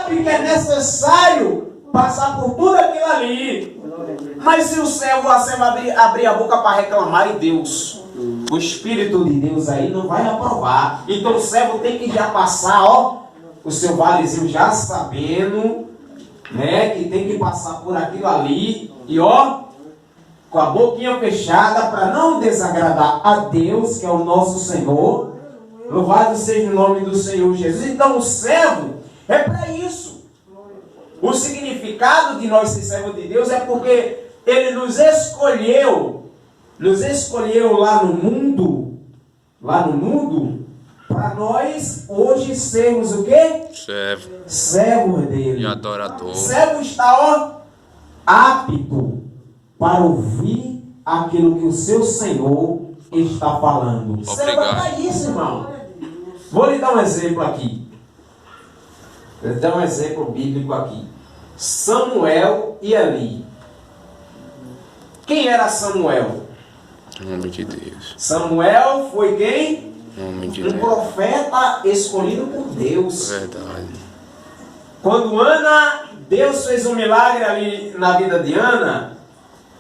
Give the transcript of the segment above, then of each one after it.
sabe que é necessário passar por tudo aquilo ali. Mas se o servo abrir a boca para reclamar, e Deus, o Espírito de Deus aí não vai aprovar. Então o servo tem que já passar, o seu valezinho já sabendo, né, que tem que passar por aquilo ali, e com a boquinha fechada para não desagradar a Deus, que é o nosso Senhor. Louvado seja o nome do Senhor Jesus. Então o servo é para isso. O significado de nós ser servo de Deus é porque Ele nos escolheu lá no mundo, para nós hoje sermos o quê? Servo dele. E adorador. O servo está, apto para ouvir aquilo que o seu Senhor está falando. Servo é para isso, irmão. Vou lhe dar um exemplo aqui. Vou lhe dar um exemplo bíblico aqui. Samuel e Eli. Quem era Samuel? Homem de Deus. Samuel foi quem? Homem de Deus. Um profeta escolhido por Deus. Verdade. Quando Ana, Deus fez um milagre ali na vida de Ana,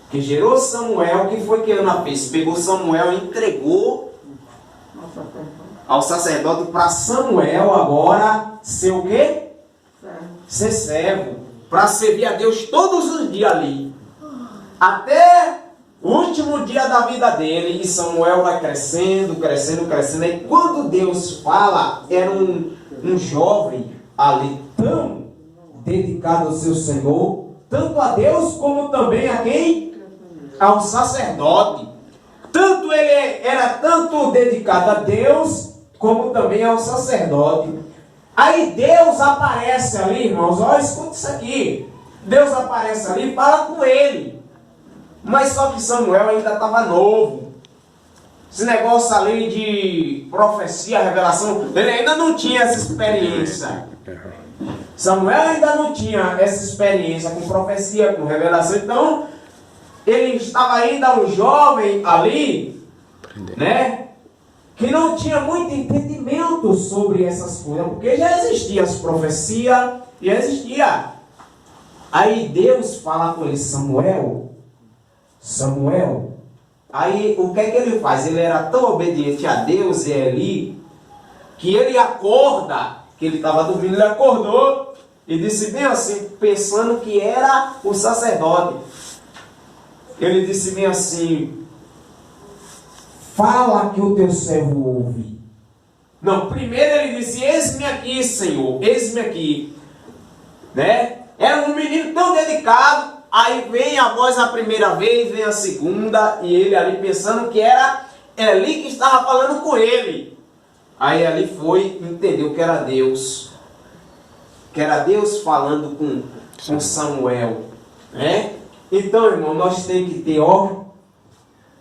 que gerou Samuel, o que foi que Ana fez? Pegou Samuel e entregou ao sacerdote para Samuel agora ser o quê? Ser servo. Para servir a Deus todos os dias ali. Até o último dia da vida dele. E Samuel vai crescendo. E quando Deus fala, era um jovem ali tão dedicado ao seu Senhor, tanto a Deus como também a quem? Ao sacerdote. Tanto ele era tanto dedicado a Deus, como também ao sacerdote. Aí Deus aparece ali, irmãos, escuta isso aqui. Deus aparece ali e fala com ele. Mas só que Samuel ainda estava novo. Esse negócio ali de profecia, revelação, ele ainda não tinha essa experiência. Samuel ainda não tinha essa experiência com profecia, com revelação. Então, ele estava ainda um jovem ali, né? Que não tinha muito entendimento sobre essas coisas, porque já existia as profecias, já existia. Aí Deus fala com ele, Samuel. Aí o que é que ele faz? Ele era tão obediente a Deus e a Eli, que ele acorda, que ele estava dormindo, ele acordou e disse bem assim, pensando que era o sacerdote. Ele disse bem assim, fala que o teu servo ouve. Não, primeiro ele disse, eis-me aqui, Senhor, eis-me aqui. Né? Era um menino tão dedicado, aí vem a voz a primeira vez, vem a segunda, e ele ali pensando que era Eli que estava falando com ele. Aí Eli foi, entendeu que era Deus. Que era Deus falando com Samuel. Né? Então, irmão, nós temos que ter,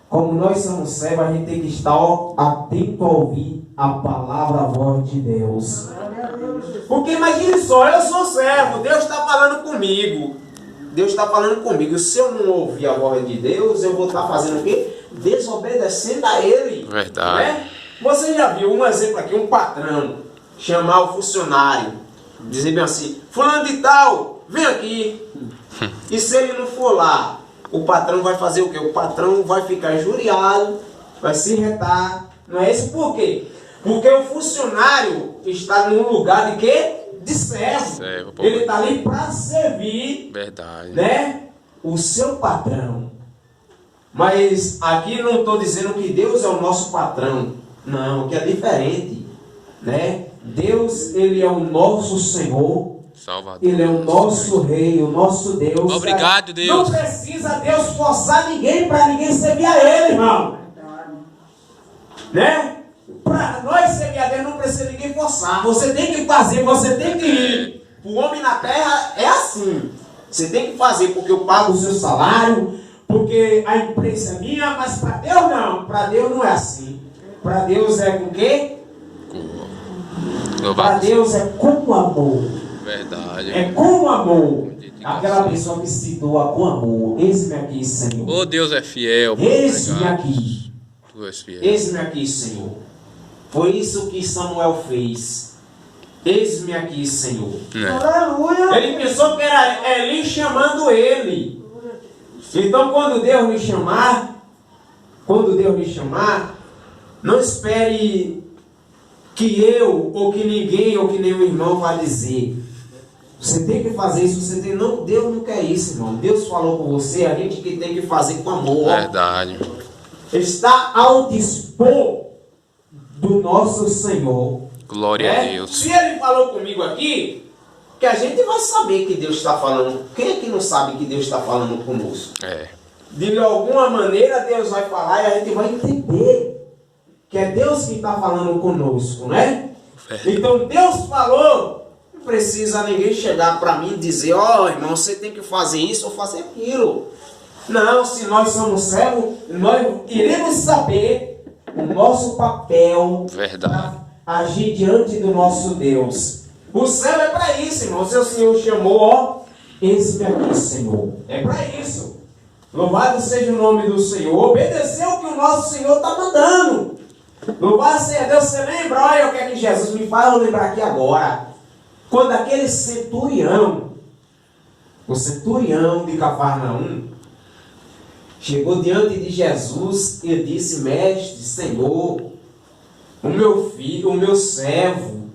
como nós somos servos, a gente tem que estar atento a ouvir a palavra, a voz de Deus. Porque imagine só, eu sou servo, Deus está falando comigo. E se eu não ouvir a voz de Deus, eu vou estar fazendo o quê? Desobedecendo a Ele. Verdade. Né? Você já viu um exemplo aqui, um patrão chamar o funcionário, dizer bem assim, fulano de tal, vem aqui. E se ele não for lá, o patrão vai fazer o quê? O patrão vai ficar injuriado, vai se irritar. Não é isso por quê? Porque o funcionário está num lugar de quê? De servo. Ele está ali para servir. Verdade. Né? O seu patrão. Mas aqui não estou dizendo que Deus é o nosso patrão. Não, que é diferente. Né? Deus, Ele é o nosso Senhor. Salvador. Ele é o nosso Rei, o nosso Deus. Obrigado, Deus. Não precisa Deus forçar ninguém para ninguém servir a Ele, irmão. Né? Para nós servir a Deus não precisa ninguém forçar. Você tem que fazer, você tem que ir. O homem na terra é assim. Você tem que fazer porque eu pago o seu salário, porque a empresa é minha, mas para Deus não. Para Deus não é assim. Para Deus é com o quê? Para Deus é com amor. Verdade. É com amor. Aquela pessoa que se doa com amor. Eis-me aqui, Senhor. Oh, Deus é fiel. Eis-me aqui. Tu és fiel. Eis-me aqui, Senhor. Foi isso que Samuel fez. eis-me aqui, Senhor. Aleluia. Ele pensou que era Eli chamando ele. Então quando Deus lhe chamar, não espere que eu, ou que ninguém, ou que nenhum irmão vá dizer. Você tem que fazer isso, não, Deus não quer isso, irmão. Deus falou com você, a gente que tem que fazer com amor. Verdade. Está ao dispor do nosso Senhor. Glória a Deus. Se ele falou comigo aqui, que a gente vai saber que Deus está falando. Quem é que não sabe que Deus está falando conosco? De alguma maneira Deus vai falar e a gente vai entender que é Deus que está falando conosco, né? Então Deus falou. Não precisa ninguém chegar para mim e dizer, ó, irmão, você tem que fazer isso ou fazer aquilo. Não, se nós somos servos, nós iremos saber o nosso papel para agir diante do nosso Deus. O céu é para isso, irmão. O seu Senhor chamou, ó, eis-me aqui, Senhor. É para isso. Louvado seja o nome do Senhor. Obedeceu o que o nosso Senhor está mandando. Louvado seja Deus. Você lembra, olha o que é que Jesus me faz eu lembrar aqui agora. Quando aquele centurião, o centurião de Cafarnaum, chegou diante de Jesus e disse, mestre, Senhor, o meu filho, o meu servo,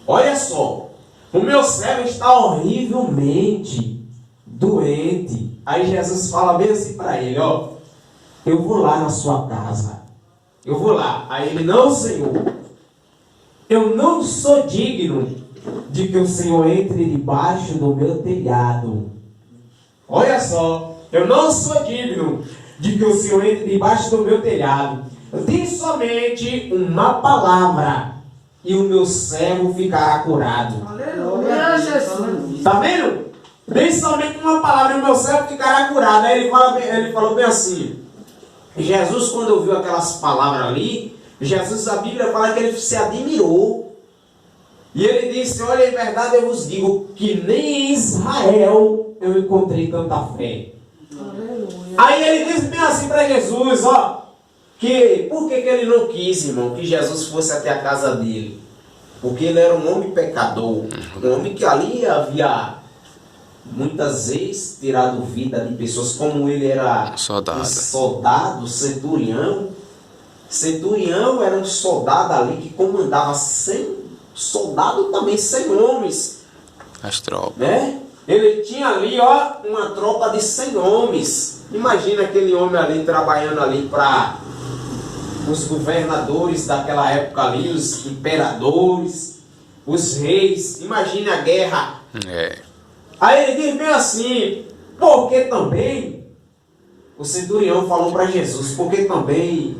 olha só, o meu servo está horrivelmente doente. Aí Jesus fala bem assim para ele, ó, eu vou lá na sua casa, eu vou lá. Aí ele, não, Senhor, eu não sou digno de que o Senhor entre debaixo do meu telhado. Olha só, eu não sou digno de que o Senhor entre debaixo do meu telhado. Diz somente uma palavra e o meu servo ficará curado. Aleluia, Jesus. Está vendo? Diz somente uma palavra e o meu servo ficará curado. Aí ele falou bem assim. Jesus, quando ouviu aquelas palavras ali, Jesus, a Bíblia fala que ele se admirou. E ele disse, olha, em verdade eu vos digo que nem em Israel eu encontrei tanta fé. Aleluia. Aí ele disse bem assim para Jesus, ó, que por que ele não quis, irmão, que Jesus fosse até a casa dele? Porque ele era um homem pecador, um homem que ali havia muitas vezes tirado vida de pessoas, como ele era um soldado, centurião. Centurião era um soldado ali que comandava 100 soldados também, 100 homens. As tropas. Né? Ele tinha ali, ó, uma tropa de 100 homens. Imagina aquele homem ali trabalhando ali para os governadores daquela época ali, os imperadores, os reis. Imagina a guerra. Aí ele diz bem assim, porque também, o centurião falou para Jesus, porque também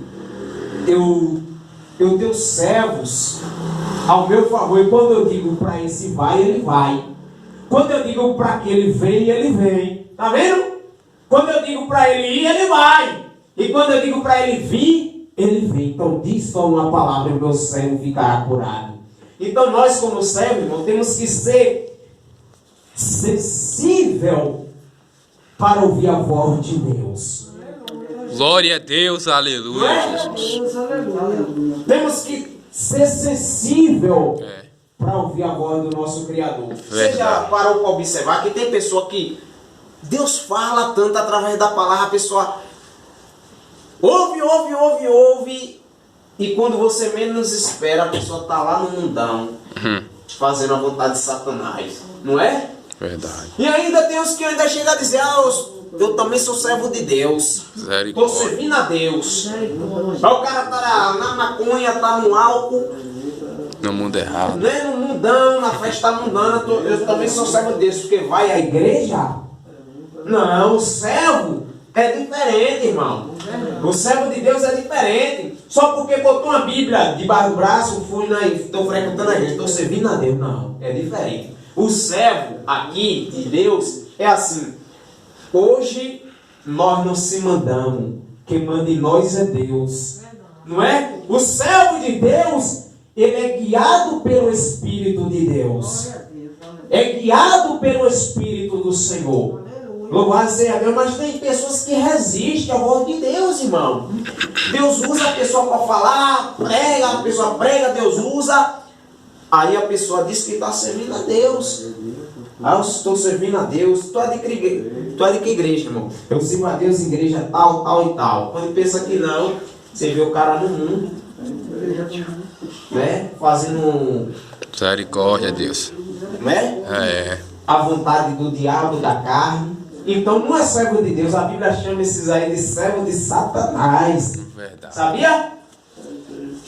eu tenho servos ao meu favor, e quando eu digo para esse vai, ele vai. Quando eu digo para que ele vem, ele vem. Tá vendo? Quando eu digo para ele ir, ele vai. E quando eu digo para ele vir, ele vem. Então diz só uma palavra e o meu servo ficará curado. Então nós como servo, irmão, temos que ser sensível para ouvir a voz de Deus. Glória a Deus, aleluia, Jesus. Temos que ser sensível para ouvir a voz do nosso Criador. Você já parou para observar que tem pessoa que Deus fala tanto através da palavra, a pessoa ouve, e quando você menos espera, a pessoa está lá no mundão, fazendo a vontade de Satanás, não é? Verdade. E ainda tem os que ainda chegam a dizer, eu também sou servo de Deus, estou servindo a Deus. Aí o cara está na maconha, está no álcool, no mundo errado, né? No mundão, na festa mundana, eu também sou servo de Deus, porque vai à igreja? Não, o servo é diferente, irmão. O servo de Deus é diferente. Só porque botou uma Bíblia debaixo do braço, estou frequentando a igreja, estou servindo a Deus. Não, é diferente. O servo aqui de Deus é assim. Hoje nós não se mandamos. Quem manda em nós é Deus. Não é? O servo de Deus, ele é guiado pelo Espírito de Deus. É guiado pelo Espírito do Senhor. Louvado seja Deus, mas tem pessoas que resistem à voz de Deus, irmão. Deus usa a pessoa para falar, prega, a pessoa prega, Deus usa. Aí a pessoa diz que está servindo a Deus. Ah, eu estou servindo a Deus. Tu é de que igreja, irmão? Eu sirvo a Deus em igreja tal, tal e tal. Quando pensa que não, você vê o cara no mundo, né? Fazendo, Misericórdia, Deus. né? É. A vontade do diabo, da carne. Então não é servo de Deus. A Bíblia chama esses aí de servo de Satanás. Verdade. Sabia?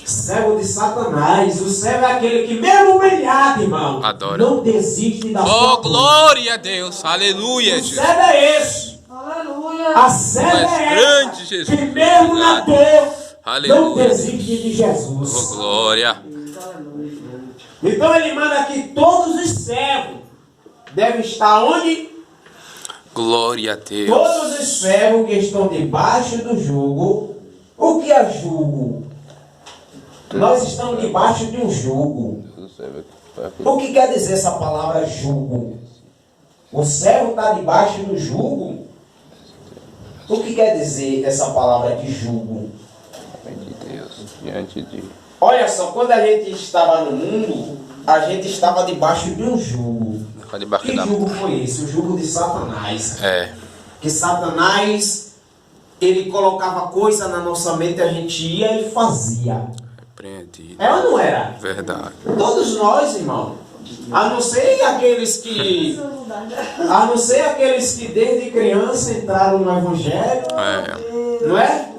Servo de Satanás. O servo é aquele que, mesmo humilhado, irmão, Adora. não desiste da Oh, sua glória a Deus. Aleluia, O Jesus. servo é esse. Aleluia. A serva Tu és é grande, essa, Jesus. que mesmo na Obrigado. dor, não Aleluia. desiste de Jesus. Oh, glória. Então ele manda que todos os servos devem estar onde? Glória a Deus. Todos os servos que estão debaixo do jugo. O que é jugo? Nós estamos debaixo de um jugo. O que quer dizer essa palavra jugo? O servo está debaixo do jugo? O que quer dizer essa palavra de jugo? De Deus, diante de... Olha só, quando a gente estava no mundo, a gente estava debaixo de um jugo. Tá debaixo Que da... jugo foi esse? O jugo de Satanás. É. Que Satanás, ele colocava coisa na nossa mente, a gente ia e fazia. Repreendido. É ou não era? Verdade. Todos nós, irmão. A não ser aqueles que desde criança entraram no Evangelho, É. não é?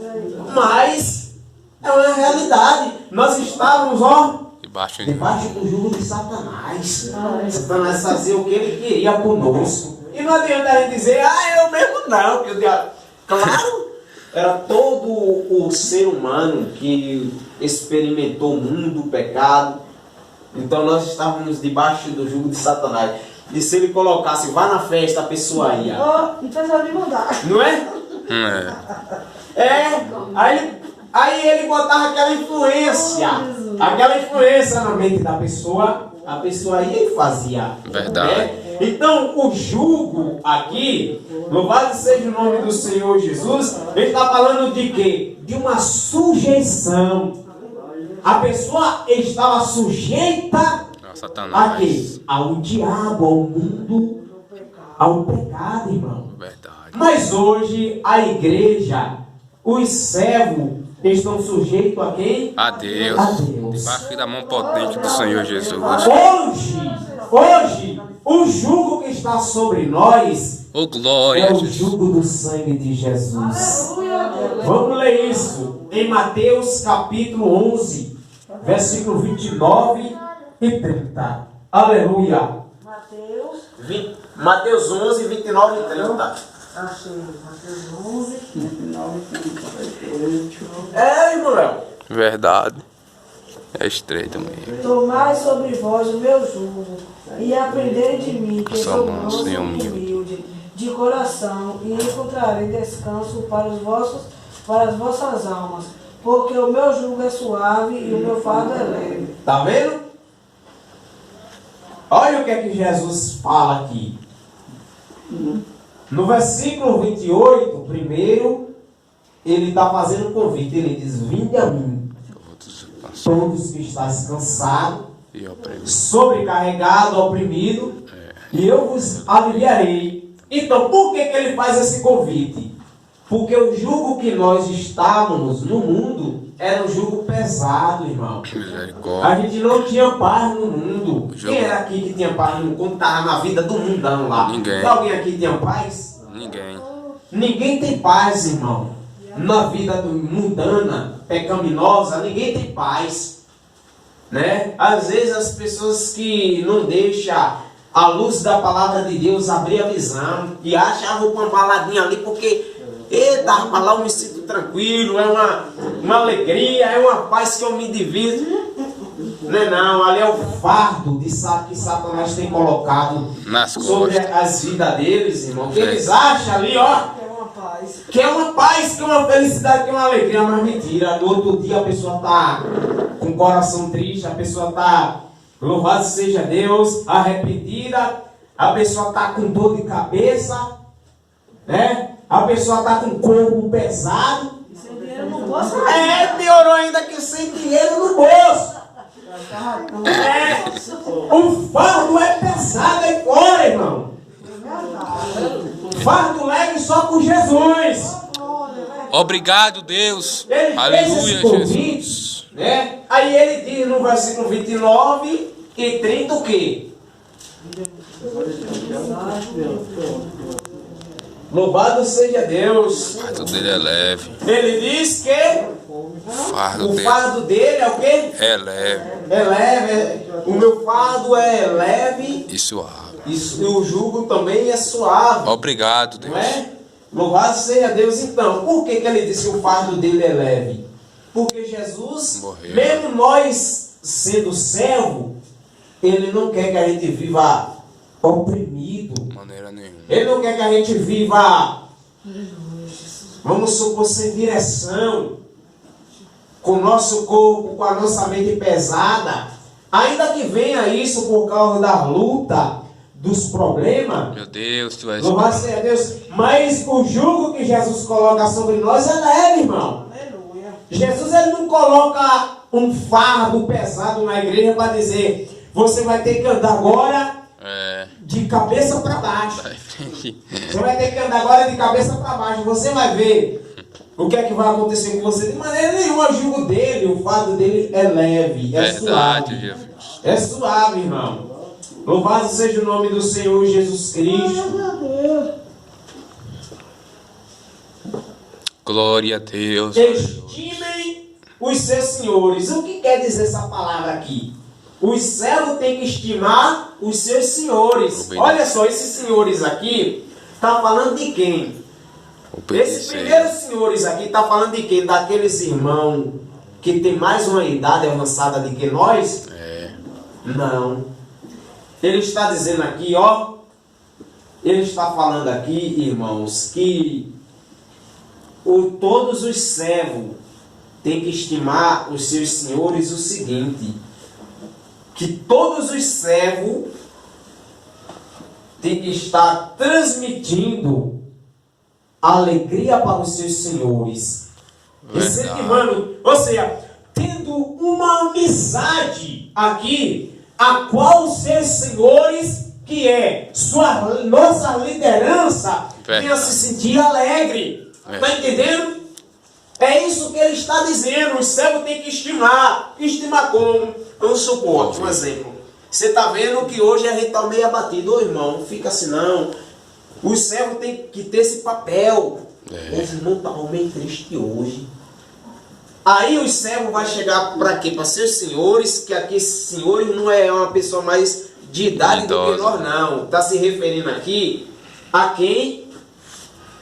Mas é uma realidade. Nós estávamos, ó, Debaixo de... debaixo do jugo de Satanás. Satanás fazia o que ele queria conosco. E não adianta a gente dizer, eu mesmo não, que o diabo... Claro, era todo o ser humano que experimentou o mundo, o pecado. Então nós estávamos debaixo do jugo de Satanás. E se ele colocasse, vá na festa, a pessoa ia. Oh, e pensava de mandar. Não é? É. Aí ele botava aquela influência na mente da pessoa, a pessoa ia e fazia. Verdade. Né? Então o jugo aqui, louvado seja o nome do Senhor Jesus, ele está falando de quê? De uma sujeição. A pessoa estava sujeita a Satanás. quê? Ao diabo, ao mundo, ao pecado, irmão. Verdade. Mas hoje a igreja, os servos estão sujeitos a quem? A Deus. A Deus. Debaixo da mão potente do Senhor Jesus. Hoje, o jugo que está sobre nós Oh, glória é a o Jesus. jugo do sangue de Jesus. Aleluia. Vamos ler isso em Mateus capítulo 11, versículo 29 e 30. Aleluia. Mateus 11, 29 e 30. Achei. Mateus 11, 29 e 30. Irmão Léo. Verdade. É estreito mesmo. Tomai sobre vós o meu jugo e aprendei de mim, que Sou sou manso manso e e humilde. humilde de coração, e encontrarei descanso para as vossas almas, porque o meu jugo é suave e o meu fardo é leve. Tá vendo? Olha o que é que Jesus fala aqui. No versículo 28, primeiro, ele está fazendo um convite. Ele diz, vinde a mim, todos que estáis cansados, E oprimido. sobrecarregado, oprimido, e eu vos aliviarei. Então, por que ele faz esse convite? Porque o jugo que nós estávamos no mundo era um jugo pesado, irmão. A Misericórdia. gente não tinha paz no mundo. Jugo. Quem era aqui que tinha paz no mundo? Quando estava na vida do mundão lá? Ninguém. Alguém aqui tinha paz? Ninguém. Ninguém tem paz, irmão. Na vida mundana, pecaminosa, ninguém tem paz. Né? Às vezes as pessoas que não deixam a luz da palavra de Deus abrir a visão e acham, vou para uma baladinha ali porque, eita, rapaz, lá eu me sinto tranquilo, é uma alegria, é uma paz que eu me divido. Não é não, ali é o fardo que Satanás tem colocado Nas sobre costas. as vidas deles, irmão. Que eles acham ali, ó, É uma paz. que é uma paz, que é uma felicidade, que é uma alegria, mas mentira. No outro dia a pessoa está com o coração triste, a pessoa está, louvado seja Deus, arrependida, a pessoa está com dor de cabeça, né? A pessoa está com o corpo pesado. Sem dinheiro no bolso. Piorou ainda que sem dinheiro no bolso. O fardo é pesado aí fora, irmão. Fardo leve só com Jesus. Obrigado, Deus. Ele fez Aleluia, esse convite, Jesus. né? Aí ele diz no versículo 29 e 30 o quê? Louvado seja Deus. O fardo dele é leve. Ele diz que O fardo o dele fardo dele é o quê? é leve É leve. O meu fardo é leve e suave. e o jugo também é suave. Obrigado, Deus. Não é? Louvado seja Deus. Então, por que ele disse que o fardo dele é leve? Porque Jesus, Morreu. mesmo nós sendo servo, ele não quer que a gente viva oprimido. De maneira nenhuma. Ele não quer que a gente viva, vamos supor, sem direção, com o nosso corpo, com a nossa mente pesada. Ainda que venha isso por causa da luta, dos problemas. Meu Deus, tu és Louvado seja Deus. Mas o jugo que Jesus coloca sobre nós é leve, irmão. Aleluia. Jesus ele não coloca um fardo pesado na igreja para dizer: você vai ter que andar agora de cabeça para baixo. Você vai ter que andar agora de cabeça para baixo. Você vai ver o que é que vai acontecer com você. De maneira nenhuma, o jugo dele, o fardo dele é leve, é verdade, suave. Jesus. É suave, irmão. Louvado seja o nome do Senhor Jesus Cristo. Glória a Deus. Estimem os seus senhores. O que quer dizer essa palavra aqui? Os servos têm que estimar os seus senhores. Olha só, esses senhores aqui, está falando de quem? Esses primeiros senhores aqui, está falando de quem? Daqueles irmãos que tem mais uma idade avançada do que nós? Não. Ele está dizendo aqui, ó. Ele está falando aqui, irmãos, que todos os servos têm que estimar os seus senhores o seguinte: que todos os servos têm que estar transmitindo alegria para os seus senhores. Incentivando, ou seja, tendo uma amizade aqui, a qual os seus senhores, que é nossa liderança, venha se sentir alegre. Está entendendo? É isso que ele está dizendo. Os servos têm que estimar. Estimar como? Vamos supor, um exemplo. Você está vendo que hoje a gente está meio abatido. Ô irmão, não fica assim não. Os servos têm que ter esse papel. Os irmãos estavam meio tristes hoje. Aí os servos vão chegar para quê? Para seus senhores, que aqui senhores não é uma pessoa mais de idade do que nós não. Está se referindo aqui a quem?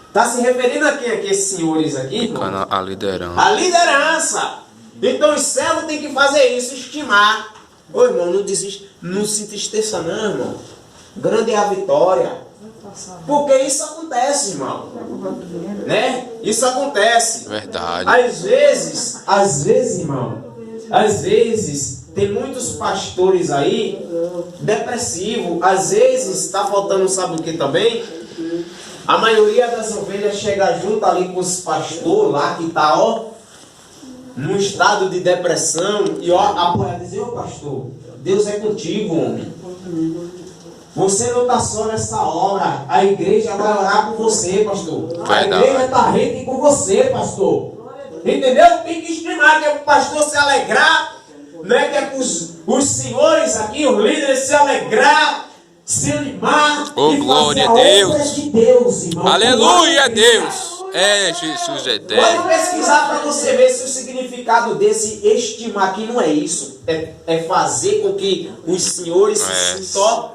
Está se referindo a quem aqui, esses senhores aqui? Irmão? A liderança. A liderança. Então os servos têm que fazer isso, estimar. Ô irmão, não desiste, não se entristeça não, irmão. Grande é a vitória. Porque isso acontece, irmão. Né? Isso acontece. Verdade. Às vezes, irmão, às vezes tem muitos pastores aí depressivos. Às vezes está faltando, sabe o que também? A maioria das ovelhas chega junto ali com os pastores lá que tá, ó, num estado de depressão e ó, apoia, dizer: ô pastor, Deus é contigo, homem. Você não está só nessa obra. A igreja vai orar por você, pastor. A igreja está rente com você, pastor. Entendeu? Tem que estimar, que é para o pastor se alegrar, né? Que é para os senhores aqui, os líderes se alegrar, se animar. Oh, glória a Deus. De Deus, irmão. Aleluia, Deus. É Jesus eterno. Pode pesquisar para você ver se o significado desse estimar aqui não é isso. É fazer com que os senhores se sintam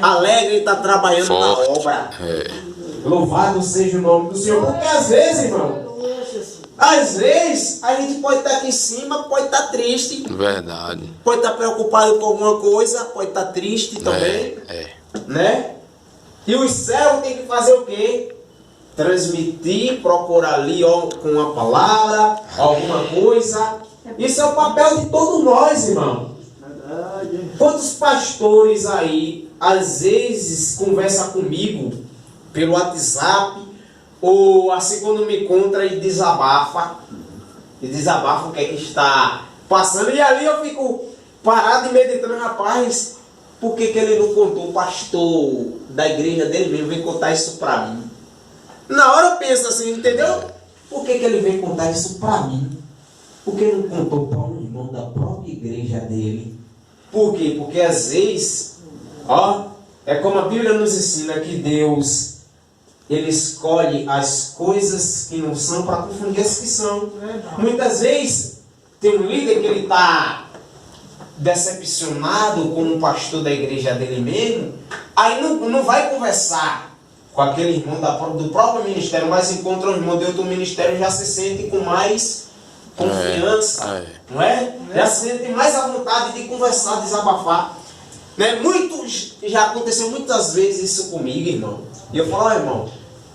alegre e está trabalhando forte na obra. Louvado seja o nome do Senhor. Porque às vezes, irmão, às vezes a gente pode estar aqui em cima, pode estar triste. Verdade. Pode estar preocupado com alguma coisa, pode estar triste também. Né? E os céus tem que fazer o quê? Transmitir, procurar ali, ó, com uma palavra, alguma coisa. Isso é o papel de todos nós, irmão. Quantos pastores aí às vezes conversa comigo pelo WhatsApp, ou assim quando me encontra e desabafa o que é que está passando, e ali eu fico parado e meditando, rapaz, por que ele não contou? O pastor da igreja dele mesmo vem contar isso para mim. Na hora eu penso assim, entendeu? Por que ele vem contar isso para mim? Por que não contou para um irmão da própria igreja dele? Por quê? Porque às vezes, ó, é como a Bíblia nos ensina que Deus, Ele escolhe as coisas que não são para confundir as que são. Muitas vezes tem um líder que ele está decepcionado com um pastor da igreja dele mesmo, aí não vai conversar com aquele irmão do próprio ministério, mas encontra um irmão de outro ministério, já se sente com mais confiança, não é? Já se sente mais à vontade de conversar, desabafar. Né? Já aconteceu muitas vezes isso comigo, irmão. E eu falo, irmão,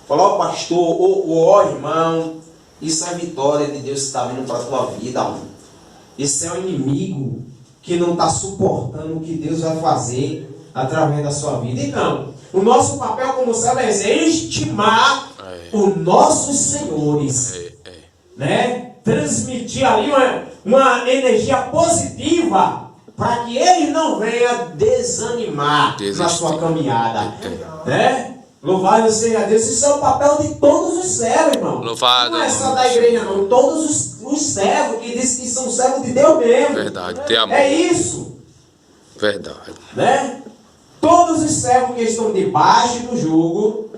ó pastor, ó irmão, isso é a vitória de Deus que está vindo para a tua vida, irmão. Isso é o inimigo que não está suportando o que Deus vai fazer através da sua vida. Então, o nosso papel como servo é estimar os nossos senhores, né? Transmitir ali uma energia positiva para que eles não venham desanimar na sua caminhada, né? Louvado seja Deus. Isso é o papel de todos os servos, irmão. Louvado. Não é só da igreja, não. Todos os servos que dizem que são servos de Deus mesmo. Verdade, tem amor. É isso. Verdade. Né? Todos os servos que estão debaixo do jugo,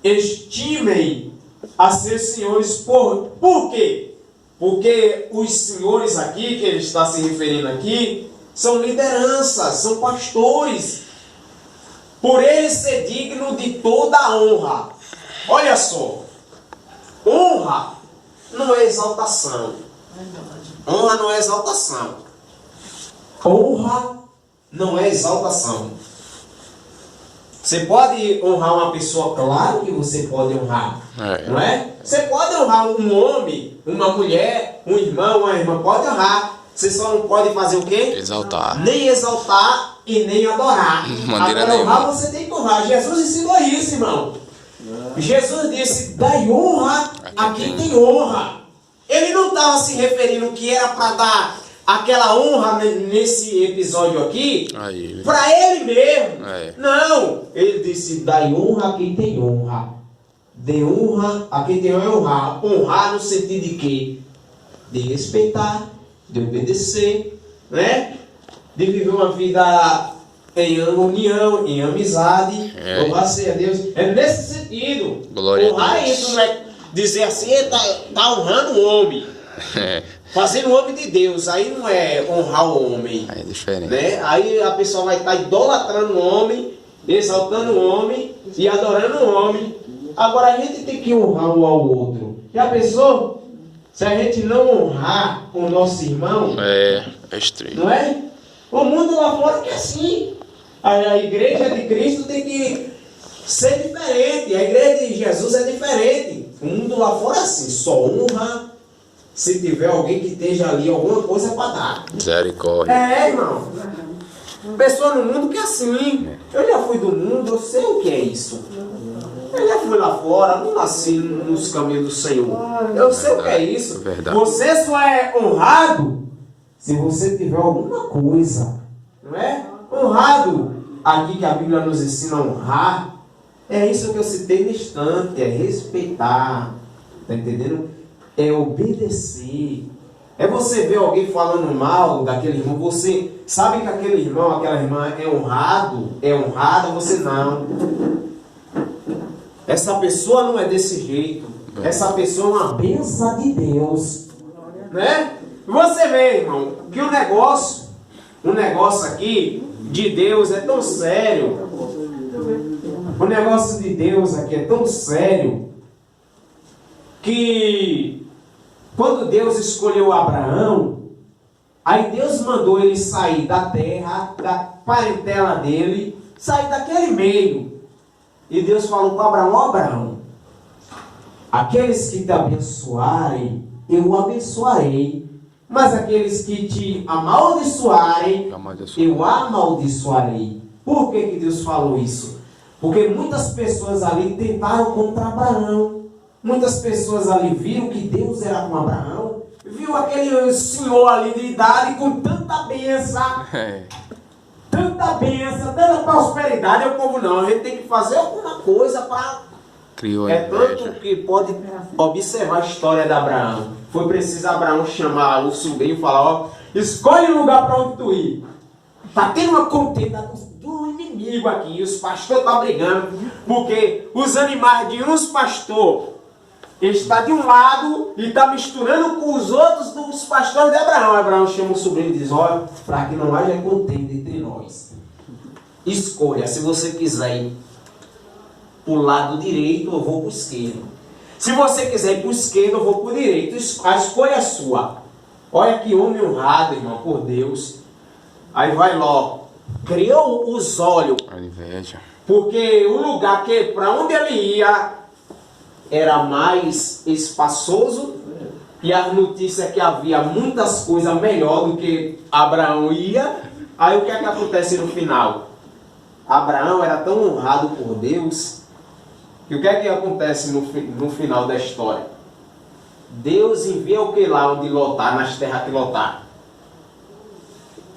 estimem a seus senhores. Por quê? Porque os senhores aqui, que ele está se referindo aqui, são lideranças, são pastores. Por ele ser digno de toda a honra. Olha só. Honra não é exaltação. Honra não é exaltação. Honra não é exaltação. Você pode honrar uma pessoa, claro que você pode honrar. Não é? Você pode honrar um homem, uma mulher, um irmão, uma irmã, pode honrar. Você só não pode fazer o quê? Exaltar. Nem exaltar e nem adorar. Agora honrar você tem que honrar. Jesus ensinou isso, irmão. Jesus disse, dai honra a quem tem honra. Ele não estava se referindo que era para dar aquela honra nesse episódio aqui para ele mesmo. Não, ele disse, dai honra a quem tem honra. Dê honra a quem tem honra. Honrar no sentido de quê? De respeitar, de obedecer, né? De viver uma vida em união, em amizade. Louvado seja Deus. É nesse sentido. Glória honrar a Deus. Isso não é dizer assim, tá honrando o homem. Fazendo o homem de Deus. Aí não é honrar o homem. Aí é diferente. Né? Aí a pessoa vai estar idolatrando o homem, exaltando o homem e adorando o homem. Agora a gente tem que honrar um ao outro. Já pensou? Se a gente não honrar o nosso irmão, É estranho. não é? O mundo lá fora que é assim. A igreja de Cristo tem que ser diferente. A igreja de Jesus é diferente. O mundo lá fora é assim. Só honra se tiver alguém que esteja ali alguma coisa para dar. Misericórdia. Irmão. Pessoa no mundo que é assim. Eu já fui do mundo, eu sei o que é isso. Eu já fui lá fora, não nasci nos caminhos do Senhor. Eu sei o que é isso. Verdade. Você só é honrado se você tiver alguma coisa. Não é? Honrado, aqui que a Bíblia nos ensina a honrar, é isso que eu citei no instante, é respeitar. Tá entendendo? É obedecer. É você ver alguém falando mal daquele irmão, você sabe que aquele irmão, aquela irmã é honrado, é honrada, você não. Essa pessoa não é desse jeito. Essa pessoa é uma bênção de Deus. Né? Você vê, irmão, que o negócio aqui de Deus é tão sério. O negócio de Deus aqui é tão sério que quando Deus escolheu Abraão, aí Deus mandou ele sair da terra, da parentela dele, sair daquele meio. E Deus falou para Abraão, Abraão, aqueles que te abençoarem, eu abençoarei. Mas aqueles que te amaldiçoarem, eu amaldiçoarei. Por que Deus falou isso? Porque muitas pessoas ali tentaram contra Abraão. Muitas pessoas ali viram que Deus era com Abraão viu aquele senhor ali de idade com tanta bênção, tanta prosperidade. E o povo, não, a gente tem que fazer alguma coisa para... Criou É tanto que pode observar a história de Abraão. Foi preciso Abraão chamar o sobrinho e falar, ó, escolhe um lugar para onde tu ir. Tá tendo uma contenda do inimigo aqui, e os pastores estão brigando, porque os animais de uns pastores está de um lado e está misturando com os outros dos pastores de Abraão. Abraão chama o sobrinho e diz, olha, para que não haja contenda entre nós, escolha, se você quiser ir para o lado direito, eu vou para o esquerdo. Se você quiser ir para o esquerdo, eu vou para o direito. A escolha é sua. Olha que homem honrado, irmão, por Deus. Aí vai Ló, criou os olhos, A inveja. porque o lugar que para onde ele ia era mais espaçoso, e a notícia é que havia muitas coisas melhor do que Abraão ia. Aí o que é que acontece no final? Abraão era tão honrado por Deus, que o que é que acontece no final da história? Deus envia o que lá onde lotar, nas terras que lotar?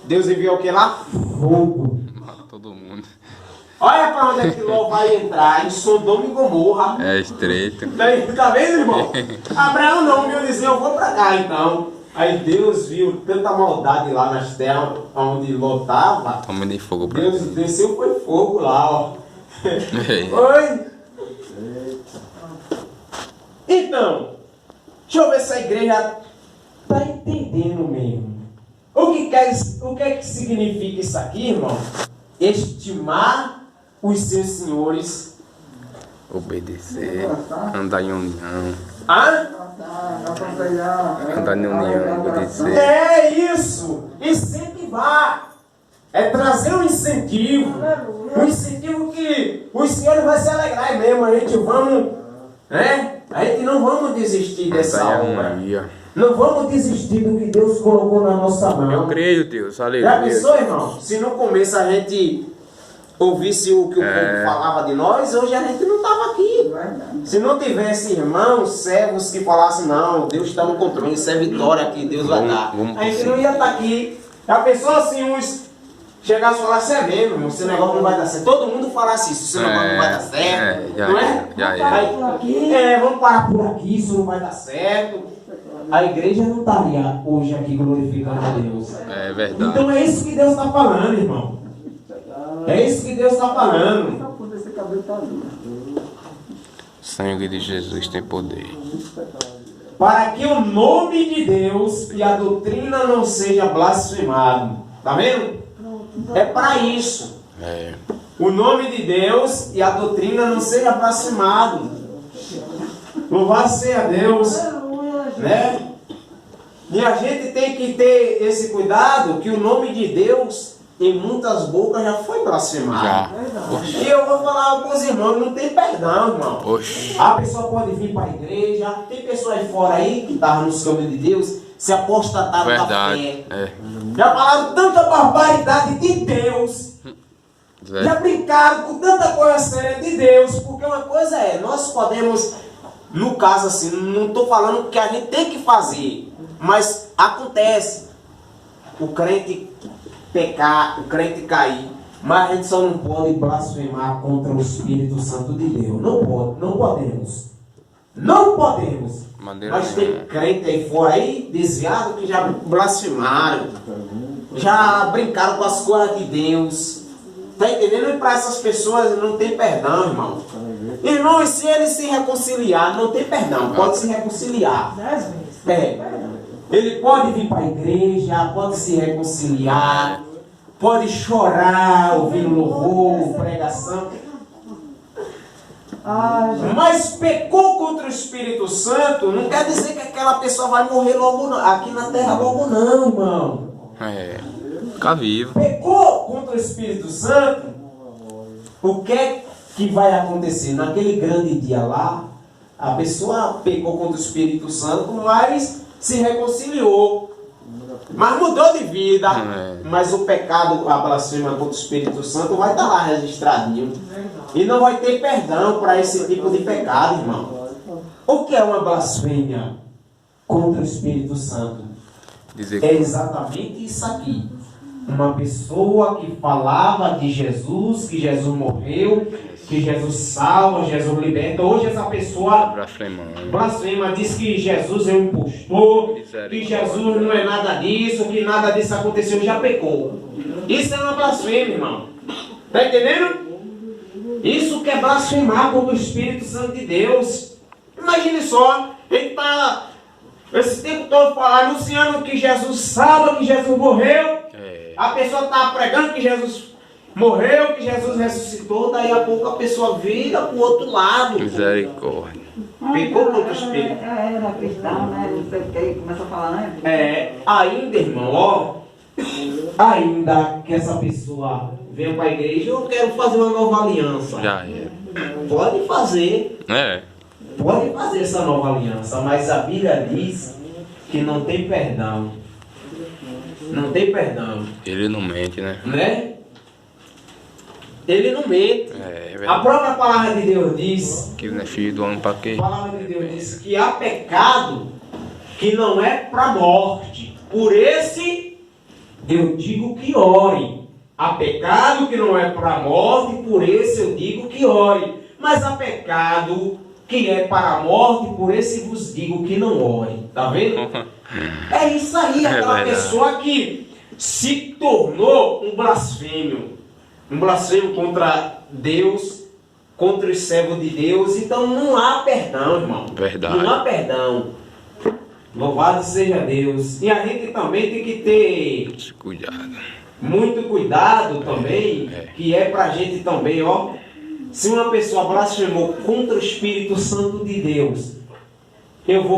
Deus envia o que lá? Fogo. Mata todo mundo. Olha para onde é que Ló vai entrar, em Sodoma e Gomorra. É estreito. Tá vendo, irmão? Abraão não viu dizer, eu vou para cá então. Aí Deus viu tanta maldade lá nas terras onde Ló estava. Homem de fogo pra Deus mim. desceu, foi fogo lá, ó. É. Oi? Então, deixa eu ver se a igreja está entendendo mesmo. O que é que significa isso aqui, irmão? Estimar os seus senhores. Obedecer. Andar em união. Hã? Andar em união. Obedecer. É isso! Incentivar! É trazer um incentivo. Um incentivo que os senhores vão se alegrar mesmo. A gente vamos, né? A gente não vamos desistir dessa Andar em obra. harmonia. Não vamos desistir do que Deus colocou na nossa mão. Eu creio, Deus. Já Aleluia. pensou, irmão? Se no começo a gente ouvisse o que o povo falava de nós, hoje a gente não estava aqui. Se não tivesse irmãos, servos que falassem, não, Deus está no controle, isso é vitória que Deus vai dar. A gente não ia estar aqui. Já pensou assim, uns chegassem e falassem, é mesmo, irmão, esse negócio não vai dar certo. Todo mundo falasse isso, esse negócio não vai dar certo. Já não é? Já Aí, vamos parar por aqui, isso não vai dar certo. A igreja não estaria hoje aqui glorificando a Deus. É verdade. Então é isso que Deus está falando, irmão. É isso que Deus está falando. O sangue de Jesus tem poder. Para que o nome de Deus e a doutrina não seja blasfemado. Tá vendo? É para isso. É. O nome de Deus e a doutrina não seja blasfemado. Louvado seja Deus. Né? E a gente tem que ter esse cuidado, que o nome de Deus em muitas bocas já foi blasfemado. Já. E eu vou falar para os irmãos, não tem perdão, irmão. Oxi. A pessoa pode vir para a igreja, tem pessoas aí fora aí que estavam nos caminhos de Deus, se apostataram da Verdade. fé. É. Já falaram tanta barbaridade de Deus. Já brincaram com tanta coisa séria de Deus. Porque uma coisa é, nós podemos, no caso assim, não estou falando que a gente tem que fazer, mas acontece. O crente pecar, o crente cair, mas a gente só não pode blasfemar contra o Espírito Santo de Deus. Não pode, não podemos. Não podemos. Mas tem crente aí fora aí, desviado, que já blasfemaram, já brincaram com as coisas de Deus. Tá entendendo? E para essas pessoas não tem perdão, irmão. Irmão, e se ele se reconciliar, não tem perdão, pode se reconciliar. 10 vezes. É. Ele pode vir para a igreja, pode se reconciliar, pode chorar, ouvindo louvor, pregação. Mas pecou contra o Espírito Santo, não quer dizer que aquela pessoa vai morrer logo não, aqui na terra logo não, irmão. É. Ficar vivo. Pecou contra o Espírito Santo, o que é que vai acontecer? Naquele grande dia lá, a pessoa pecou contra o Espírito Santo, mas se reconciliou. Mas mudou de vida. Mas o pecado, a blasfêmia contra o Espírito Santo vai estar lá registradinho. E não vai ter perdão para esse tipo de pecado, irmão. O que é uma blasfêmia? contra o Espírito Santo. É exatamente isso aqui. Uma pessoa que falava de Jesus, que Jesus morreu, que Jesus salva, Jesus liberta. Hoje essa pessoa blasfema, diz que Jesus é um impostor, que Jesus não é nada disso, que nada disso aconteceu, já pecou. Isso é uma blasfêmia, irmão. Está entendendo? Isso que é blasfemar contra o Espírito Santo de Deus. Imagine só, ele está esse tempo todo falando, anunciando que Jesus salva, que Jesus morreu. A pessoa está pregando que Jesus morreu, que Jesus ressuscitou. Daí a pouco a pessoa vira para o outro lado. Misericórdia. Pecou contra o Espírito. Era cristão, né? Não sei o que começou a falar antes. Ainda, irmão, ó. Ainda que essa pessoa venha para a igreja, eu quero fazer uma nova aliança. Já é. Pode fazer. É. Pode fazer essa nova aliança, mas a Bíblia diz que não tem perdão. Não tem perdão. Ele não mente, né? Né? Ele não mente. É verdade. A própria palavra de Deus diz, Que não é filho do homem para quê? a palavra de Deus diz que há pecado que não é para morte. Por esse eu digo que ore. Há pecado que não é para morte, por esse eu digo que ore. Mas há pecado que é para a morte, por esse vos digo que não ore. Tá vendo? É isso aí, aquela pessoa que se tornou um blasfêmio. Um blasfêmio contra Deus, contra os servos de Deus. Então não há perdão, irmão. Verdade. Não há perdão. Louvado seja Deus. E a gente também tem que ter Cuidado. muito cuidado também, que é pra gente também, ó. Se uma pessoa blasfemou contra o Espírito Santo de Deus, eu vou